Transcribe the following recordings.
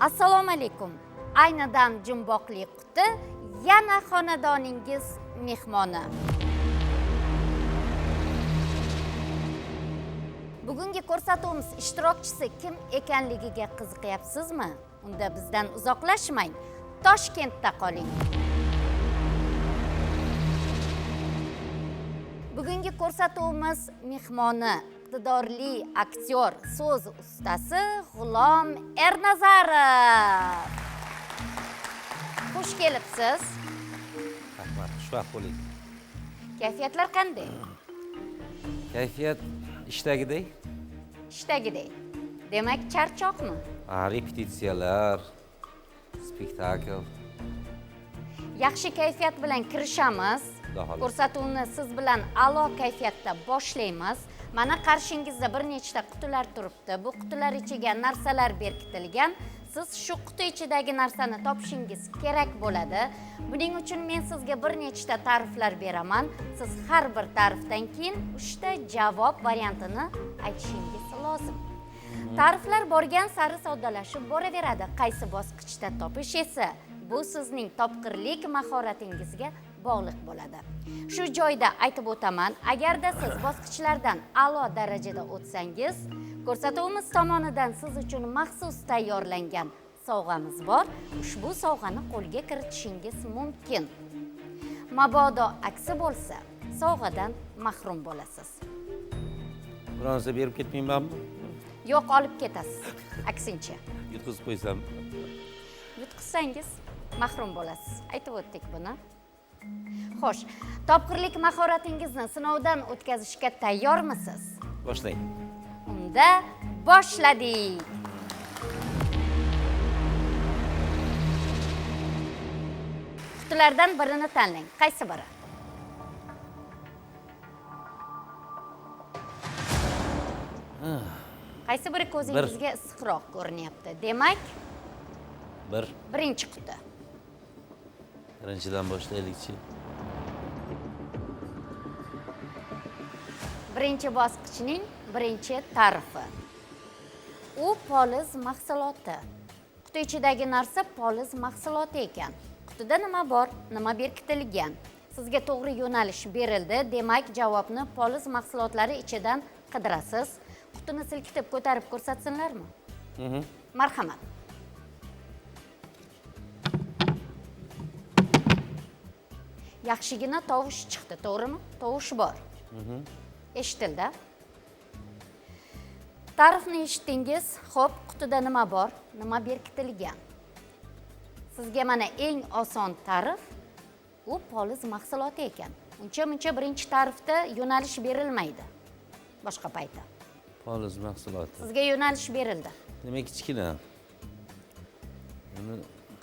Assalomu alaykum. Aynidan jumboqli quti yana xonadoningiz mehmoni. Bugungi ko'rsatuvimiz ishtirokchisi kim ekanligiga qiziqyapsizmi? Unda bizdan uzoqlashmang. Toshkentda qoling. Bugungi ko'rsatuvimiz mehmoni iqtidorli aktyor, so'z ustasi G'ulom Ernazarov. Xush kelibsiz. Rahmat, xushvaqt bo'ling. Kayfiyatlar qanday? Kayfiyat ishdagidek. Ishdagidek. Demak, charchoqmi? Repetitsiyalar, spektakl. Yaxshi kayfiyat bilan kirishamiz. Ko'rsatuvni siz bilan a'lo kayfiyatda boshlaymiz. Mana qarshingizda bir nechta qutilar turibdi. Bu qutilar ichiga narsalar berkitilgan. Siz shu quti ichidagi narsani topishingiz kerak bo'ladi. Buning uchun men sizga bir nechta ta'riflar beraman. Siz har bir ta'rifdan keyin 3 ta javob variantini aytishingiz lozim. Ta'riflar borgan sari soddalashib boraveradi. Qaysi bosqichda topish esa bu sizning topqirlik mahoratingizga bog'liq bo'ladi. Shu joyda aytib o'taman, agarda siz bosqichlardan a'lo darajada o'tsangiz, ko'rsatuvimiz tomonidan siz uchun maxsus tayyorlangan sovg'amiz bor. Ushbu sovg'ani qo'lga kiritishingiz mumkin. Mabodo aksi bo'lsa, sovg'adan mahrum bo'lasiz. Bir narsa berib ketmaymanmi? Yo'q, olib ketasiz. Aksincha. Yutqizib qo'ysam. Yutqizsangiz mahrum bo'lasiz. Aytib o'tdik buni. Xo'sh, topqirlik mahoratingizni sinovdan o'tkazishga tayyormisiz? Boshlang. Unda boshladik. Qutilardan birini tanlang. Qaysi biri? Qaysi biri ko'zingizga issiqroq ko'rinyapti? Demak, birinchi quti. Birinchidan boshlaylikchi. Birinchi bosqichning birinchi ta'rifi. U poliz mahsuloti. Quti ichidagi narsa poliz mahsuloti ekan. Qutida nima bor, nima berkitilgan? Sizga to'g'ri yo'nalish berildi. Demak, javobni poliz mahsulotlari ichidan qidirasiz. Qutini silkitib ko'tarib ko'rsatsinlarmi? Marhamat. Yaxshigina tovush chiqdi, to'g'rimi? Tovush bor. Eshitildi. Ta'rifni eshitdingiz. Xo'p, qutida nima bor, nima berkitilgan? Sizga mana eng oson ta'rif u poliz mahsuloti ekan. Uncha-muncha birinchi ta'rifda yo'nalish berilmaydi. Boshqa paytda. Poliz mahsuloti. Sizga yo'nalish berildi. Demak, kichkina.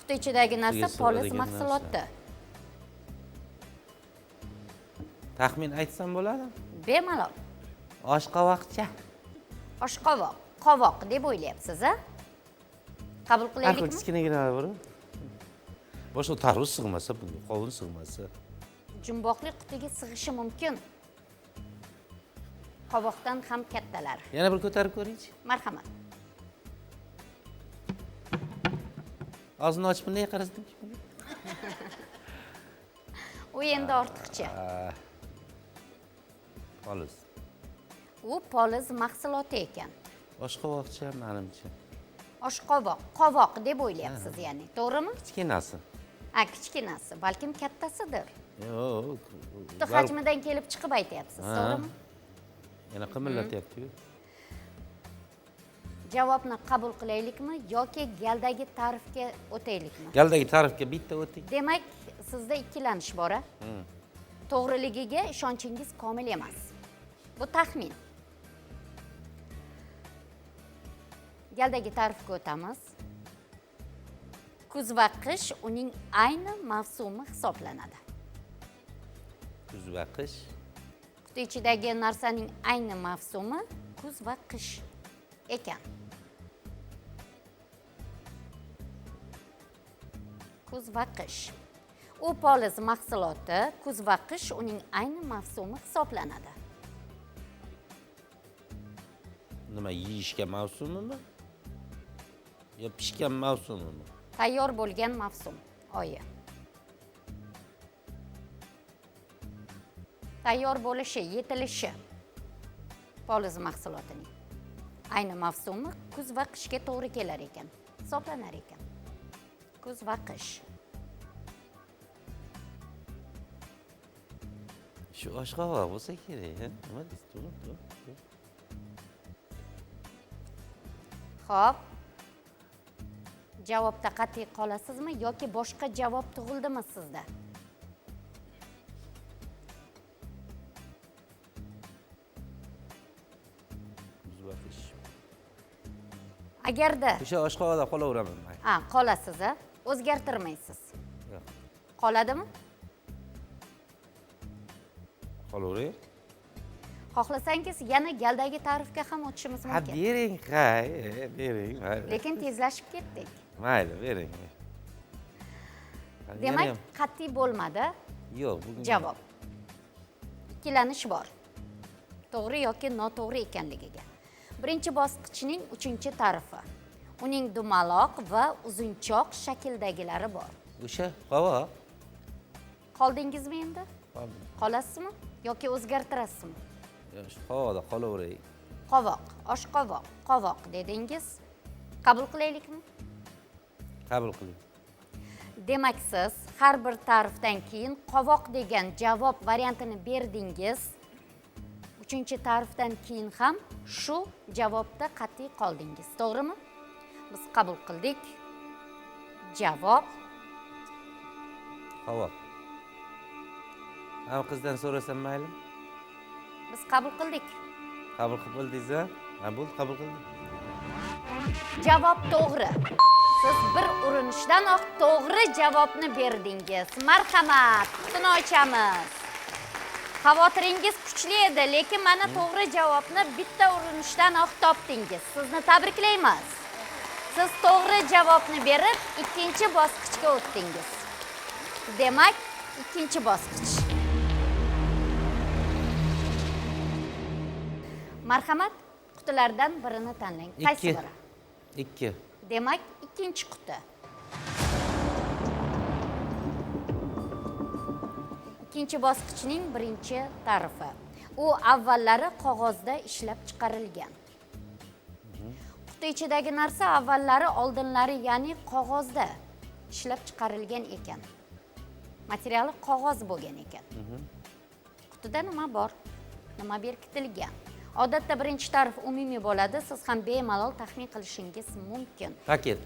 Quti ichidagi narsa poliz mahsuloti. Taxmin aytsam bo'ladimi? Bemalol. Oshqovoqcha. Oshqovoq, qovoq deb o'ylayapsiz-a? Qabul qilaylikmi? Kichkinagina bor. Boshqa tarvuz sig'masa, bunga qovun sig'masa. Jumboqli qutiga sig'ishi mumkin. Qovoqdan ham kattalar. Yana bir ko'tarib ko'ring-chi. Marhamat. Og'zini ochib bunday qarasdim. U endi ortiqcha. Poliz. U poliz mahsuloti ekan. Oshqovoqcha menimcha. Oshqovoq, qovoq deb o'ylayapsiz, ya'ni, to'g'rimi? Kichkinasi. Kichkinasi, balkim kattasidir. Yo'q. Quti hajmidan kelib chiqib aytyapsiz, to'g'rimi? Yana qimirlatyapti-ku. Javobni qabul qilaylikmi yoki galdagi ta'rifga o'taylikmi? Galdagi ta'rifga bitta o'ting. Demak, sizda ikkilanish bor-a? To'g'riligiga ishonchingiz komil emas. Bu taxmin. Galdagi ta'rifga o'tamiz. Kuz va qish uning ayni mavsumi hisoblanadi. Kuz va qish. Quti ichidagi narsaning ayni mavsumi kuz va qish ekan. Kuz va qish. U poliz mahsuloti, kuz va qish uning ayni mavsumi hisoblanadi. Nima, yeyishga mavsumimi? Yo, pishgan mavsumimi? Tayyor bo'lgan mavsum oyi. Tayyor bo'lishi, yetilishi poliz mahsulotining ayni mavsumi kuz va qishga to'g'ri kelar ekan, hisoblanar ekan. Kuz va qish. Shu oshqovoq bo'lsa kerak, ha? Nima deysiz? Xo'p. Javobda qat'iy qolasizmi yoki boshqa javob tug'ildimi sizda? Agarda O'sha oshqovoqda qolaveraman men. qolasiz, o'zgartirmaysiz. Yo'q. Qoladimi? Qolaveray. Xohlasangiz yana galdagi ta'rifga ham o'tishimiz Ha, mumkin. bering, bering. Mayli. Lekin tezlashib ketdik. Mayli, bering. Demak, qat'iy bo'lmadi Yo'q, bugun javob. Ikkilanish bor. To'g'ri yoki noto'g'ri ekanligiga. Birinchi bosqichning 3-ta'rifi. Uning dumaloq va uzunchoq shakldagilari bor. O'sha qovoq. Qoldingizmi endi? Qoldim. Qolasizmi yoki o'zgartirasizmi? Yo'q, shu qovoqda qolaveray. Qovoq, oshqovoq, qovoq dedingiz. Qabul qilaylikmi? Qabul qiling. Demak, siz har bir ta'rifdan keyin qovoq degan javob variantini berdingiz. 3-ta'rifdan keyin ham shu javobda qat'iy qoldingiz. To'g'rimi? Biz qabul qildik. Javob Qovoq. Ham qizdan so'rasam mayli? biz qabul qildik. Qabul qildingiz-a? Ha, bo'ldi, qabul qildim. Javob to'g'ri. Siz bir urinishdanoq to'g'ri javobni berdingiz. Marhamat, qutini ochamiz. Xavotiringiz kuchli edi, lekin mana to'g'ri javobni bitta urinishdanoq topdingiz. Sizni tabriklaymiz. Siz to'g'ri javobni berib, ikkinchi bosqichga o'tdingiz. Demak, ikkinchi bosqich. Marhamat, qutilardan birini tanlang. Qaysi biri? 2. Demak, ikkinchi quti. Ikkinchi bosqichning birinchi ta'rifi. U avvallari qog'ozda ishlab chiqarilgan. Quti ichidagi narsa avvallari oldinlari, ya'ni qog'ozda ishlab chiqarilgan ekan. Materiali qog'oz bo'lgan ekan. Qutida nima bor? Nima berkitilgan? Odatda birinchi ta'rif umumiy bo'ladi, siz ham bemalol taxmin qilishingiz mumkin. Paket.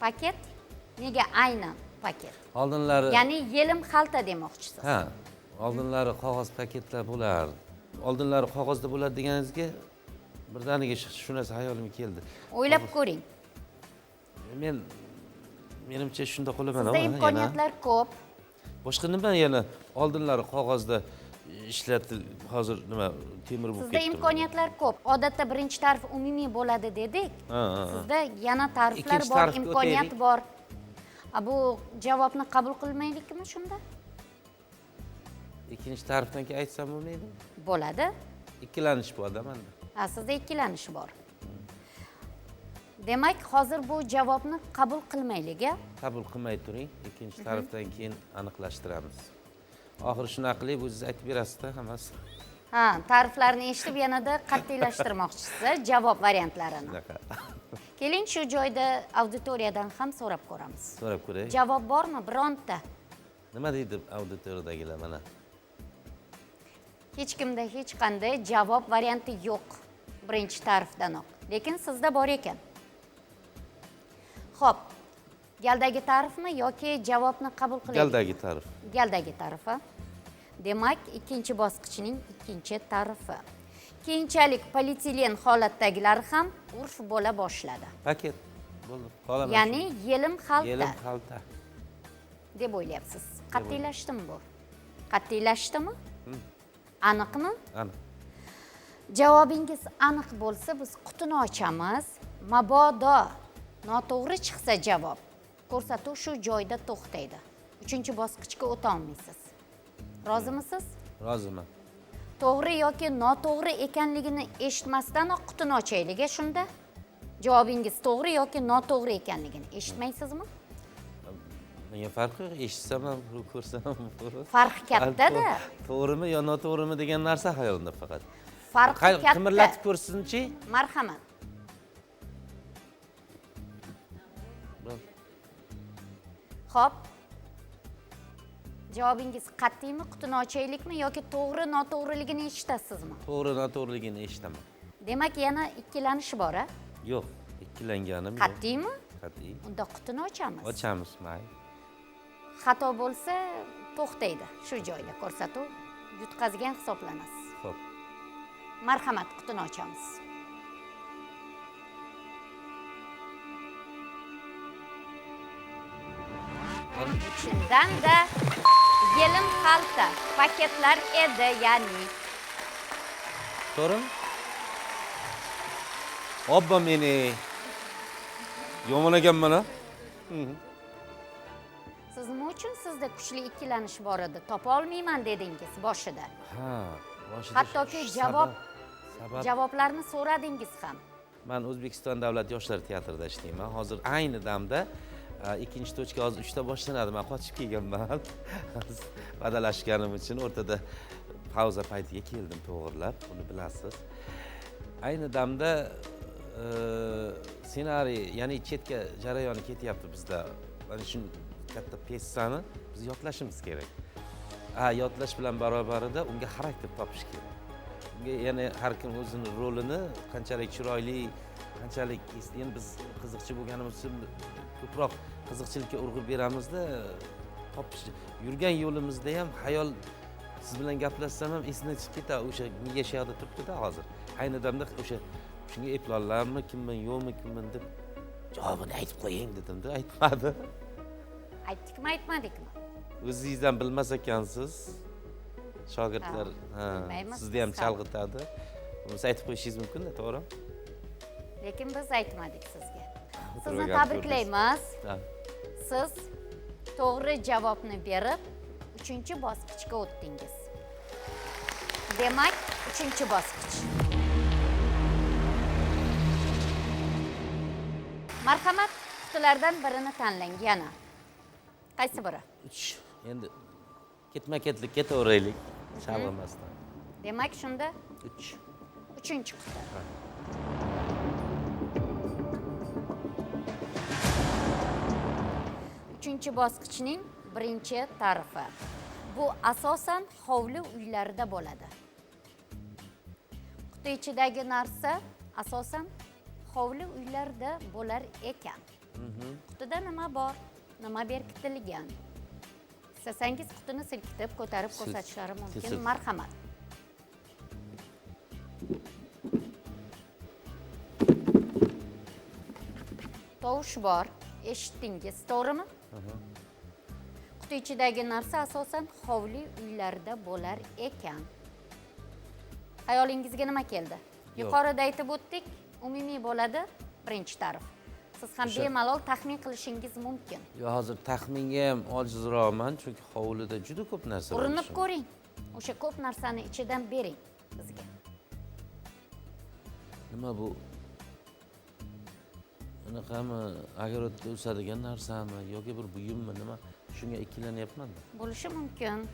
Paket? Nega aynan paket? Oldinlari Ya'ni yelim xalta demoqchisiz. Ha, oldinlari qog'oz paketlar bo'lardi. Oldinlari qog'ozda bo'ladi deganingizga birdaniga shu narsa hayolimga keldi. O'ylab ko'ring. Menimcha shunda qilaman. Sizda imkoniyatlar ko'p. Boshqa nima yana oldinlari qog'ozda ishlatil, hozir nima temir bo'lib ketdi. Sizda imkoniyatlar ko'p. Odatda birinchi ta'rif umumiy bo'ladi dedik. Sizda yana ta'riflar Ikkinchi bor, ta'rifga imkoniyat o'taylik. bor. Bu javobni qabul qilmaylikmi shunda? Ikkinchi ta'rifdan keyin aytsam bo'lmaydimi? Bo'ladi. Ikkilanish bor-da menda. Sizda ikkilanish bor. Demak, hozir bu javobni qabul qilmaylik, a? Qabul qilmay turing. Ikkinchi ta'rifdan keyin aniqlashtiramiz. Oxiri shunaqa qilib o'zingiz aytib berasiz-da hammasi. Ta'riflarni eshitib yanada qat'iylashtirmoqchisiz javob variantlarini. Shunaqa. Keling, shu joyda auditoriyadan ham so'rab ko'ramiz. So'rab ko'ray. Javob bormi bironta? Nima deydi auditoriyadagilar mana? Hech kimda hech qanday javob varianti yo'q birinchi ta'rifdanoq. Lekin sizda bor ekan. Xo'p, galdagi ta'rifmi yoki javobni qabul qilaylik? Galdagi ta'rif. Galdagi ta'rifi. Demak, ikkinchi bosqichning ikkinchi ta'rifi. Keyinchalik polietilen holatdagilari ham urf bo'la boshladi. Paket. Bo'ldi. Qolaman. Ya'ni yelim xalta yelim xalta. deb o'ylayapsiz. Qat'iylashdimi bu? Qat'iylashdimi? Aniqmi? Aniq. Javobingiz aniq bo'lsa, biz qutini ochamiz. Mabodo noto'g'ri chiqsa javob, ko'rsatuv shu joyda to'xtaydi. 3-bosqichga o'ta olmaysiz. Rozimisiz? Roziman. To'g'ri yoki noto'g'ri ekanligini eshitmasdanoq qutini ochaylik shunda. Javobingiz to'g'ri yoki noto'g'ri ekanligini eshitmaysizmi? Menga farqi yo'q, eshitsam ham, ko'rsam ham. Farqi katta-da. To'g'rimi yo noto'g'rimi degan narsa xayolimda faqat. Farqi katta. Qimirlatib ko'rsinchi? Marhamat. Xo'p. Javobingiz qat'iymi, qutini ochaylikmi yoki to'g'ri noto'g'riligini eshitasizmi? To'g'ri noto'g'riligini eshitaman. Demak, yana ikkilanish bor-a? Yo'q, ikkilanganim yo'q. Qat'iymi? Qat'iy. Unda qutini ochamiz. Ochamiz, mayli. Xato bo'lsa, to'xtaydi. Shu joyda ko'rsatuv yutqazgan hisoblanasiz. Xo'p. Marhamat, qutini ochamiz. Shundan-da yelin xalta paketlar edi, ya'ni. To'g'rimi? Obbo meni. Yomon ekanman-a? Siz nima uchun sizda kuchli ikkilanish bor edi? Topa olmayman dedingiz boshida. Ha, boshida. Hattoki javoblarni so'radingiz ham. Men O'zbekiston Davlat yoshlar teatrida ishlayman. Hozir ayni damda ikkinchi tochka hozir 3 ta boshlanadi. Men qochib kelganman. Badalashganim uchun o'rtada pauza paytiga keldim to'g'rilab, buni bilasiz. Ayni damda ssenariy, ya'ni chetga jarayoni ketyapti bizda. Mana shu katta pyesani biz yodlashimiz kerak. Yodlash bilan barobarida unga xarakter topish kerak. Unga yana har kim o'zining rolini qanchalik chiroyli, qanchalik endi biz qiziqchi bo'lganimiz uchun ko'proq qiziqchilikka urg'u beramizda, topish yurgan yo'limizda ham xayol siz bilan gaplashsam ham esimdan chiqib ketadi, o'sha miya shu yoqda turibdi-da hozir. Ayni damda o'sha shunga eplonlarmi, kimman yo'qmi, kimman deb javobini aytib qo'ying dedim-da, aytmadi. Aytdikmi, aytmadikmi? O'zingiz ham bilmas ekansiz. Shogirdlar, sizni ham chalg'itadi. Buni aytib qo'yishingiz mumkin-da, to'g'rimi? Lekin biz aytmadik sizga. Sizni tabriklaymiz. Siz to'g'ri javobni berib, 3-bosqichga o'tdingiz. Demak, 3-bosqich. Marhamat, qutilardan birini tanlang yana. Qaysi biri? 3. Endi ketma-ketlik ketaveraylik. Chalg'imasdan. Demak, shunda 3. 3-quti. Uchinchi bosqichning birinchi tarifi. Bu asosan hovli uylarida bo'ladi. Quti ichidagi narsa asosan hovli uylarda bo'lar ekan. Qutida nima bor? Nima berkitilgan? Istasangiz qutini silkitib, ko'tarib ko'rsatishlari mumkin. Marhamat. Tovush bor, eshitdingiz, to'g'rimi? Quti ichidagi narsa asosan hovli uylarda bo'lar ekan. Xayolingizga nima keldi? Yuqorida aytib o'tdik, umumiy bo'ladi, birinchi tarif. Siz ham bemalol taxmin qilishingiz mumkin. Yo, hozir taxminga ham ojizroqman, chunki hovlida juda ko'p narsa bor. Urinib ko'ring. O'sha ko'p narsani ichidan bering bizga. Nima bu? Bunaqami огородda o'sadigan narsami yoki bir buyummi, nima? Shunga ikkilanyapman. Bo'lishi mumkin.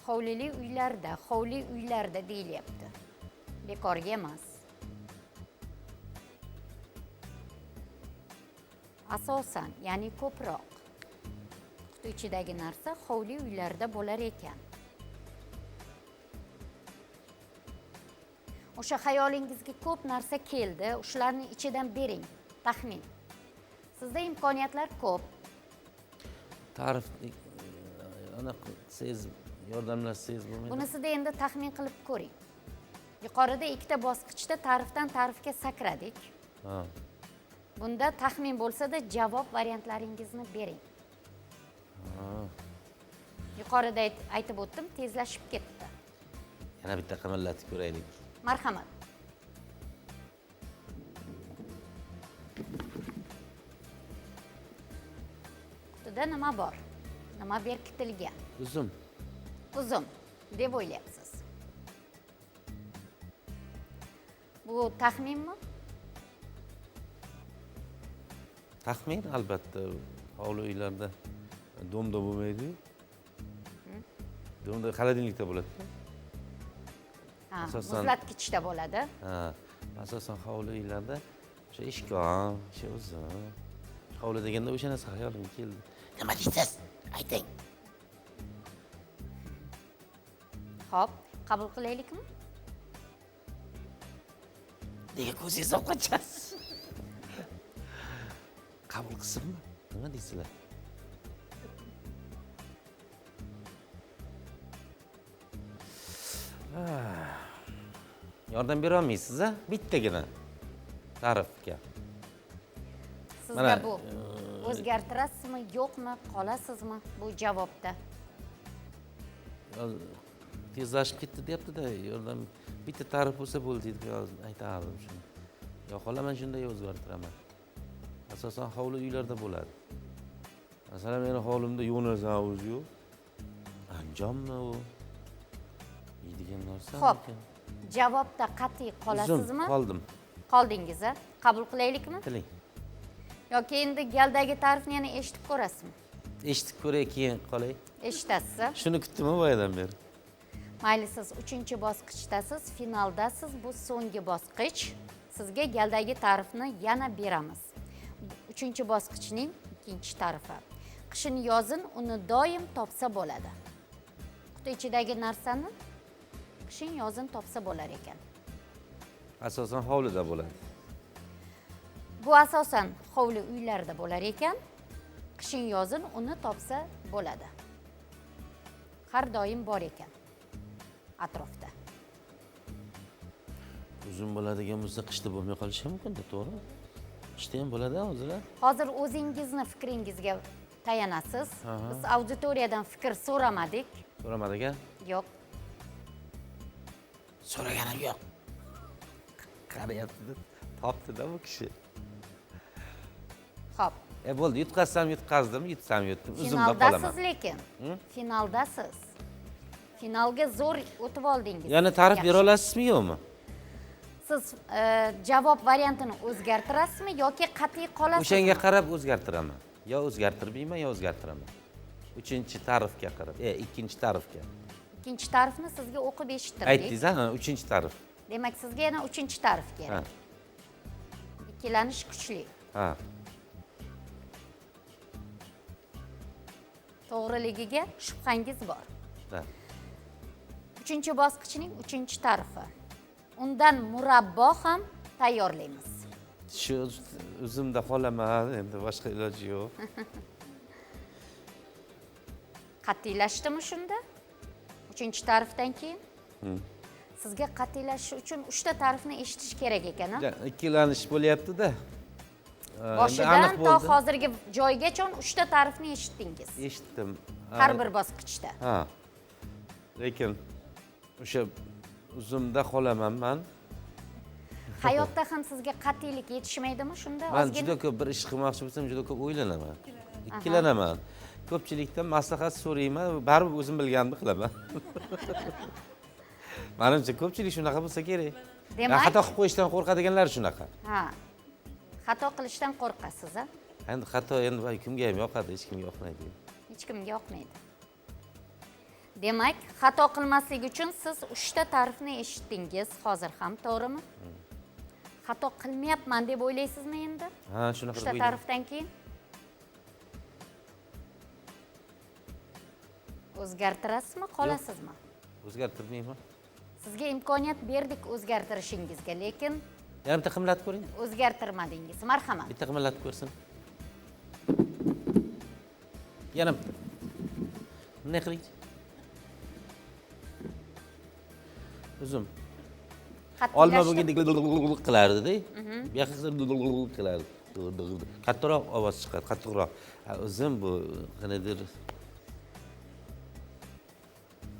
Hovlili uylarda, hovli uylarda deyilyapti. Bekorga emas. Asosan, ya'ni ko'proq. Quti ichidagi narsa hovli uylarda bo'lar ekan. O'sha xayolingizga ko'p narsa keldi, shularning ichidan bering, taxmin. Sizda imkoniyatlar ko'p. Ta'rif ana siz yordamlashsangiz bo'lmaydi. Bunisida endi taxmin qilib ko'ring. Yuqorida ikkita bosqichda ta'rifdan ta'rifga sakradik. Bunda taxmin bo'lsa-da javob variantlaringizni bering. Yuqorida aytib o'tdim, tezlashib ketdi. Yana bitta qimirlatib ko'raylik. Marhamat. Qutida nima bor? Nima berkitilgan? Uzum. Uzum deb o'ylayapsiz. Bu taxminmi? Taxmin albatta hovli uylarda domda bo'lmaydi-yu. Domda xolodilnikda bo'ladi-da. Ha, Asosan- muzlatgichda bo'ladi. Ha, asosan hovli uylarda o'sha ishkom, o'sha uzum. Hovli deganda o'sha narsa xayolimga keldi. Nima deysiz? Ayting. Xo'p, qabul qilaylikmi? Nega ko'zingiz oqachasiz? Qabul qilsinmi? Nima deysizlar? Yordam bera olmaysiz-a? Bittagina tarifga. Sizga Mana, bu o'zgartirasizmi, yo'qmi, qolasizmi bu javobda? Tezlashib ketdi deyapti-da, yordam bitta tarif bo'lsa bo'ldi deb aytardim shuni. Yo qolaman shunday o'zgartiraman. Asosan hovli uylarda bo'ladi. Masalan, meni hovlimda yo'naz o'zi yo'q. Anjommi u? Yeydigan narsa. Xo'p, javobda qat'iy qolasizmi? Qoldim. Qoldingiz-a? Qabul qilaylikmi? Qiling. Yoki endi galdagi tarifni yana eshitib ko'rasizmi? Eshitib ko'ray, keyin qolay. Eshitasiz-a? Shuni kutdim boyadan beri. Mayli, siz 3-bosqichdasiz, finaldasiz. Bu so'nggi bosqich. Sizga galdagi tarifni yana beramiz. 3-bosqichning 2-tarifi. Qishin yozin uni doim topsa bo'ladi. Quti ichidagi narsani qishin yozin topsa bo'lar ekan. Asosan hovlida bo'ladi. Bu asosan hovli uylarda bo'lar ekan. Qishin yozin uni topsa bo'ladi. Har doim bor ekan atrofda. Uzun bo'ladigan bo'lsa qishda bo'lmay qolishi mumkin-da, to'g'rimi? Qishda ham bo'ladi o'zilar. Hozir o'zingizni fikringizga tayanasiz. Biz auditoriyadan fikr so'ramadik. So'ramadik-a? Yo'q. So'raganim yo'q. Qarayapti-da, topdi-da bu kishi. Xo'p. Bo'ldi, yutqazsam yutqazdim, yutsam yutdim. Uzumda qolaman. Finaldasiz lekin. Finaldasiz. Finalga zo'r o'tib oldingiz. Yana tarif Yaxshi. bera olasizmi, yo'qmi? Siz javob variantini o'zgartirasizmi yoki qat'iy qolasizmi? O'shanga qarab o'zgartiraman. Yo o'zgartirmayman, yo o'zgartiraman. 3-tarifga qarab, 2-tarifga. 2-tarifni sizga o'qib eshittirdik. Aytdingiz, ha, 3-tarif. Demak, sizga yana 3-tarif kerak. Ikkilanish kuchli. Ha. To'g'riligiga shubhangiz bor. Ha. 3-bosqichning 3-tarifi. Undan murabbo ham tayyorlaymiz. Shu uzumda qolaman, endi boshqa iloji yo'q. Qat'iylashdimi shunda? 3-tarifdan keyin? Sizga qat'iylashish uchun 3ta tarifni eshitish kerak ekan, ha? Ikkilanish bo'lyapti-da. Boshidan to hozirgi joygacha 3ta tarifni eshitdingiz. Eshitdim. Har bir bosqichda. Ha. Lekin o'sha uzumda qolaman men. Hayotda ham sizga qat'iylik yetishmaydimi shunda? Men juda ko'p bir ish qilmoqchi bo'lsam, juda ko'p o'ylanaman. Ikkilanaman. Ko'pchilikdan maslahat so'rayman, baribir o'zim bilganimni qilaman. Menimcha ko'pchilik shunaqa bo'lsa kerak. Demak, xato qilib qo'yishdan qo'rqadiganlar shunaqa. Ha. Xato qilishdan qo'rqasiz, ha? Endi xato endi kimga ham yoqadi, hech kimga yoqmaydi. Hech kimga yoqmaydi. Demak, xato qilmaslik uchun siz 3ta tarifni eshitdingiz hozir ham, to'g'rimi? Xato qilmayapman deb o'ylaysizmi endi? Ha, shunaqa 3ta tarifdan keyin o'zgartirasizmi, qolasizmi? O'zgartirmayman. Sizga imkoniyat berdik o'zgartirishingizga, lekin Yarimta qimlatib ko'ring. o'zgartirmadingiz. Marhamat. Bitta qimlatib ko'rsin. Yana bitta. Bunday qiling. Uzum. Olma bo'lganda qilardi-da. Bu yoqqa qilardi. Qattiqroq ovoz chiqadi, qattiqroq. Uzum bu qanadir.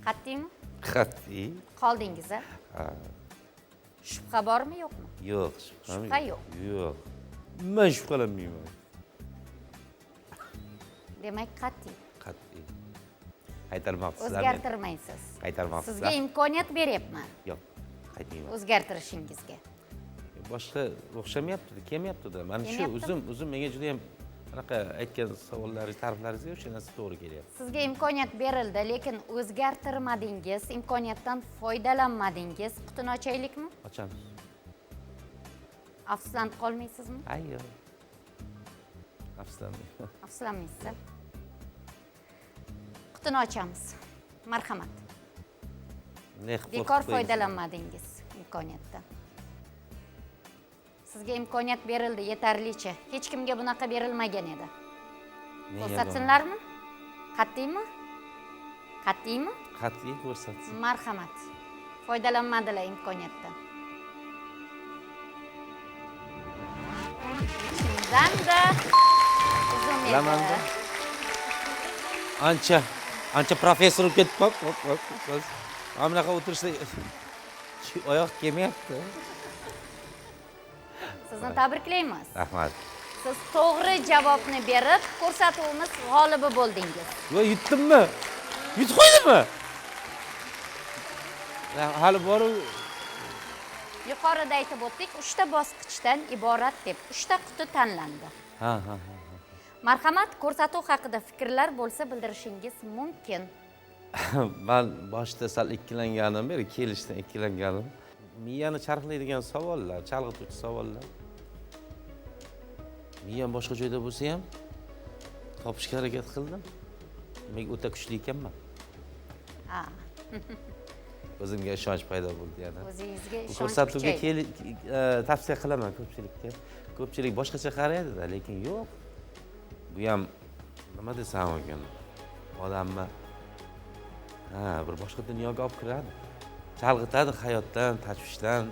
Qat'iymi? Qat'iy. Qoldingiz, ha? Ha. Shubha bormi, yo'qmi? Yo'q, Shubha yo'q. Yo'q. Men shubhalanmayman. Demak, qat'iy. Qat'iy. Qaytarmoqchisiz. O'zgartirmaysiz. Qaytarmoqchisiz. Sizga imkoniyat beryapman Yo'q, qaytmayman. o'zgartirishingizga. boshqa o'xshamayapti, kelmayapti-da. Mana shu uzum menga juda ham anaqa aytgan savollaringiz, ta'riflaringizga o'sha narsa to'g'ri kelyapti. Sizga imkoniyat berildi, lekin o'zgartirmadingiz, imkoniyatdan foydalanmadingiz. Qutini ochaylikmi? Ochamiz. Afsuslanib qolmaysizmi? Ayyo. Afsuslanmayman. Afsuslanmaysiz. Qutini ochamiz. Marhamat. Bekor foydalanmadingiz imkoniyatdan. Sizga imkoniyat berildi yetarlicha. Hech kimga bunaqa berilmagan edi. Ko'rsatsinlarmi? Qat'iymi? Qat'iymi? Qat'iy ko'rsatsin. Marhamat. Foydalanmadilar imkoniyatdan. Chindan-da uzun edi. Bilaman-da. Ancha professor ketib qop. Mana bunaqa o'tirishda oyoq kelmayapti. Sizni tabriklaymiz. Rahmat. Siz to'g'ri javobni berib, ko'rsatuvimiz g'olibi bo'ldingiz. Voy, yutdimmi? Yutib qo'ydimmi? Hali bor-u. Yuqorida aytib o'tdik, 3 ta bosqichdan iborat deb 3 ta quti tanlandi. Ha. Marhamat, ko'rsatuv haqida fikrlar bo'lsa bildirishingiz mumkin. Men boshda sal ikkilanganim, beri kelishdan ikkilanganim. Miyani charxlaydigan savollar, chalg'ituvchi savollar. Miyam boshqa joyda bo'lsa ham topishga harakat qildim. Men o'ta kuchli ekanman. Ha. O'zimga ishonch paydo bo'ldi yana. O'zingizga ishonch. Ko'rsatuvga tavsiya qilaman ko'pchilikka. Ko'pchilik boshqacha qaraydi-da, lekin yo'q. Bu ham nima desam ekan? Odamni bir boshqa dunyoga olib kiradi. Chalg'itadi hayotdan, tashvishdan,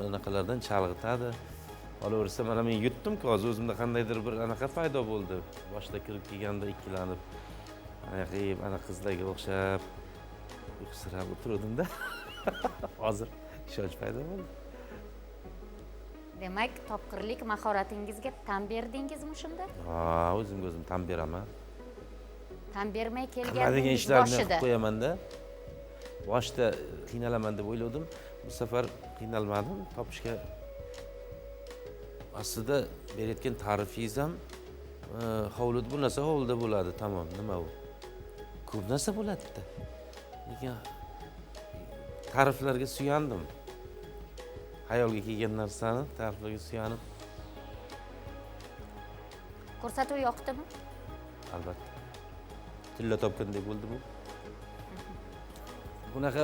anaqalardan chalg'itadi. Qolaversa, mana men yutdim-ku, hozir o'zimda qandaydir bir anaqa paydo bo'ldi. Boshda kirib kelganda ikkilanib, ana qizlarga o'xshab uyqusirab o'tirdim-da. Hozir ishonch paydo bo'ldi. Demak, topqirlik mahoratingizga tan berdingizmi shunda? Ha, o'zimga o'zim tan beraman. Tan bermay Qiladigan kelganingiz ishlarni qilib boshida. qo'yaman-da. Boshda qiynalaman deb o'yladim. Bu safar qiynalmadim. Topishga aslida berayotgan ta'rifingiz ham hovlida bu narsa hovlida bo'ladi, tamom. Nima u? Ko'p narsa bo'ladi-da. Lekin ta'riflarga suyandim. Hayolga kelgan narsani ta'riflarga suyanib. Ko'rsatuv yoqdimi? Albatta. Tilla topgandek bo'ldi bu. Bunaqa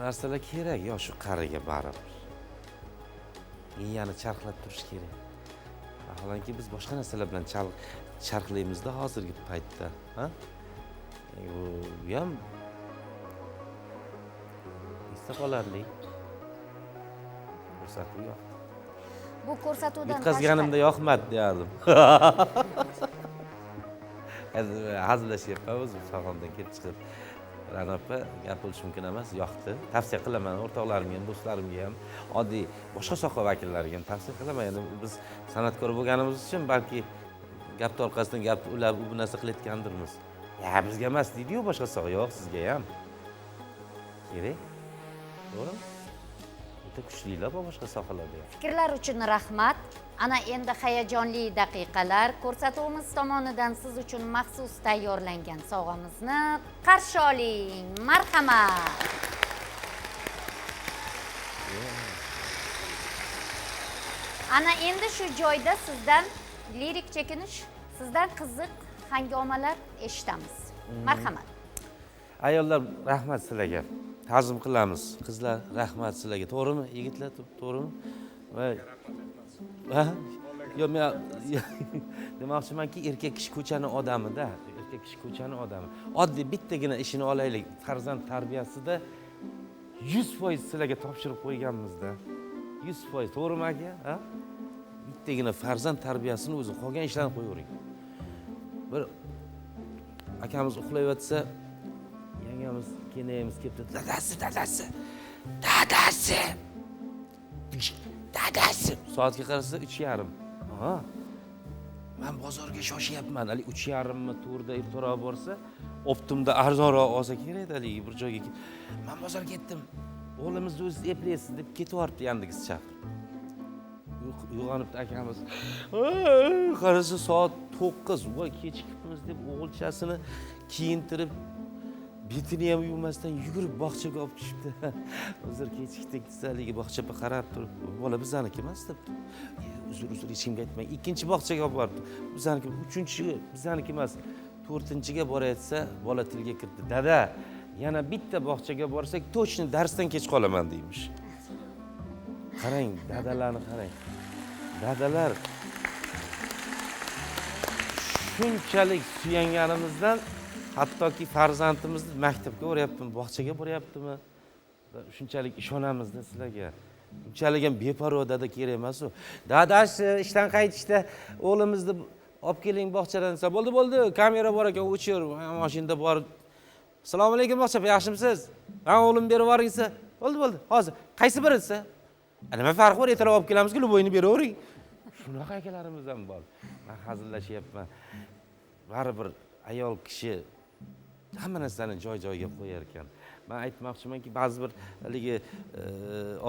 narsalar kerak, yo shu qariga baribir. Miyani charxlab turish kerak. Vaholanki biz boshqa narsalar bilan charxlaymizda hozirgi paytda, ha? Bu ham esda qolarli. Ko'rsatuv yo'q. Bu ko'rsatuvdan Yutqazganimda yoqmadi derdim. Hazillashyapman o'zim salondan kelib chiqib. Ranopa gap bo'lishi mumkin emas, yoqdi. Tavsiya qilaman o'rtoqlarimga ham, do'stlarimga ham, oddiy boshqa soha vakillariga ham tavsiya qilaman. Endi biz san'atkor bo'lganimiz uchun balki gap orqasidan gap ulab bu narsa qilayotgandirmiz. Ya bizga emas deydi-yu boshqa soha, yo'q sizga ham. Kerak. To'g'rimi? O'ta kuchlilar bu boshqa sohalarda ham. Fikrlar uchun rahmat. Ana endi hayajonli daqiqalar. Ko'rsatuvimiz tomonidan siz uchun maxsus tayyorlangan sovg'amizni qarshi oling. Marhamat. Ana endi shu joyda sizdan lirik chekinish, sizdan qiziq hangomalar eshitamiz. Marhamat. Ayollar rahmat sizlarga. Ta'zim qilamiz. Qizlar rahmat sizlarga. To'g'rimi? Yigitlar to'g'rimi? Va Yo, men demoqchimanki, erkak kishi ko'chani odami-da. Erkak kishi ko'chani odami. Oddiy bittagina ishini olaylik. Farzand tarbiyasida 100% sizlarga topshirib qo'yganmiz-da. 100%, to'g'rimi aka? Ha? Bittagina farzand tarbiyasini o'zi qolgan ishlarni qo'yavering. Bir akamiz uxlayotsa, yangamiz, kenayimiz kelib, dadasi. Soatga qarasa 3:30. Aha. Men bozorga shoshyapman. Ali 3:30 mi to'rda ertaroq borsa, optimda arzonroq olsa kerak haligi bir joyga. Men bozorga ketdim. O'g'limizni o'zi eplaysiz deb ketyapti yandigisi chaqirib. uyg'onibdi akamiz. Qarasa soat 9, voy kechikibmiz deb o'g'ilchasini kiyintirib, betini ham yuvmasdan yugurib bog'chaga olib tushibdi. Hozir kechikdik desa, haligi bog'chaga qarab turib, bola bizaniki emas debdi. Uzr, hech kimga aytmang. Ikkinchi bog'chaga olib boribdi. Bizaniki, uchinchi bizaniki emas. 4-ga borayotsa, bola tilga kirdi. Dada, yana bitta bog'chaga borsak, точно darsdan kech qolaman deymish. Qarang, dadalarni qarang. Dadalar shunchalik suyanganimizdan hattoki farzandimizni maktabga boryaptimi, bog'chaga boryaptimi? Shunchalik ishonamizda sizlarga. Unchalik ham beparvo dada kerak emas u. Dadash ishdan qaytishda o'g'limizni olib keling bog'chadan desa, bo'ldi, kamera bor ekan, o'chir, mashinada borib. Assalomu alaykum bog'cha, yaxshimisiz? Ha, o'g'lim berib yuboring desa, bo'ldi, hozir. Qaysi biri desa? Nima farqi bor, ertalab olib kelamiz-ku, bo'yni beravering. Shunaqa akalarimiz ham bor. Men hazillashyapman. Baribir ayol kishi hamma narsani joy-joyiga qo'yar ekan. Men aytmoqchimanki, ba'zi bir haligi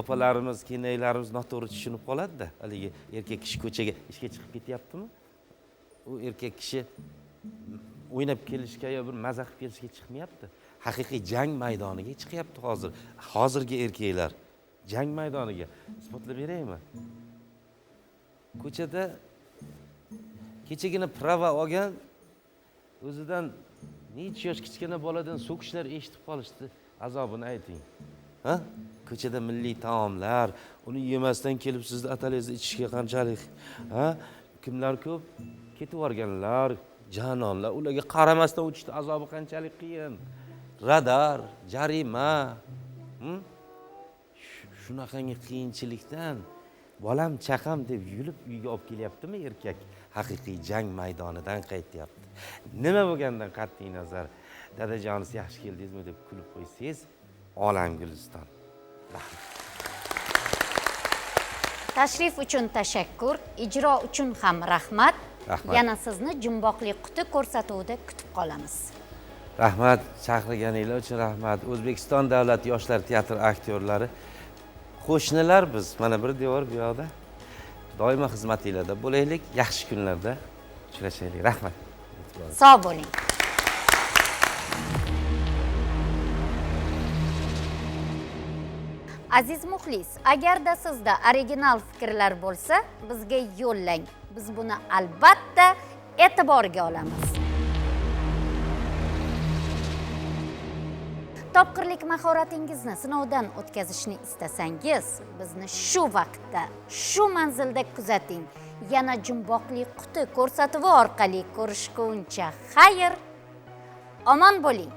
opalarimiz, kelinlarimiz noto'g'ri tushunib qoladi-da. Haligi erkak kishi ko'chaga ishga chiqib ketyaptimi? U erkak kishi o'ynab kelishga yo bir maza qilib kelishga chiqmayapti. Haqiqiy jang maydoniga chiqyapti hozir. Hozirgi erkaklar jang maydoniga isbotlab beraymi? Ko'chada kechagina prava olgan o'zidan necha yosh kichkina boladan so'kishlar eshitib qolishdi. Azobini ayting. Ha? Ko'chada milliy taomlar, uni yemasdan kelib sizni ataliyada ichishga qanchalik, ha? Kimlar ko'p ketib yorganlar, janonlar, ularga qaramasdan o'tishdi azobi qanchalik qiyin. Radar, jarima. Shunaqangi qiyinchilikdan bolam chaqam deb yulib uyga olib kelyaptimi erkak? Haqiqiy jang maydonidan qaytyapti. Nima bo'lgandan qat'iy nazar, dadajoningiz yaxshi keldingizmi deb kulib qo'ysangiz, olam guliston. Tashrif uchun tashakkur, ijro uchun ham rahmat. Yana sizni Jumboqli quti ko'rsatuvida kutib qolamiz. Rahmat, chaqirganinglar uchun rahmat. O'zbekiston davlat yoshlar teatri aktyorlari qo'shnilar biz. Mana bir devor bu yoqda. Doimo xizmatinglarda bo'laylik, yaxshi kunlarda uchrashaylik. Rahmat. Sog' bo'ling. Aziz muxlis, agarda sizda original fikrlar bo'lsa, bizga yo'llang. Biz buni albatta e'tiborga olamiz. Topqirlik mahoratingizni sinovdan o'tkazishni istasangiz, bizni shu vaqtda, shu manzilda kuzating. Yana Jumboqli quti ko'rsatuvi orqali ko'rishguncha xayr, omon bo'ling.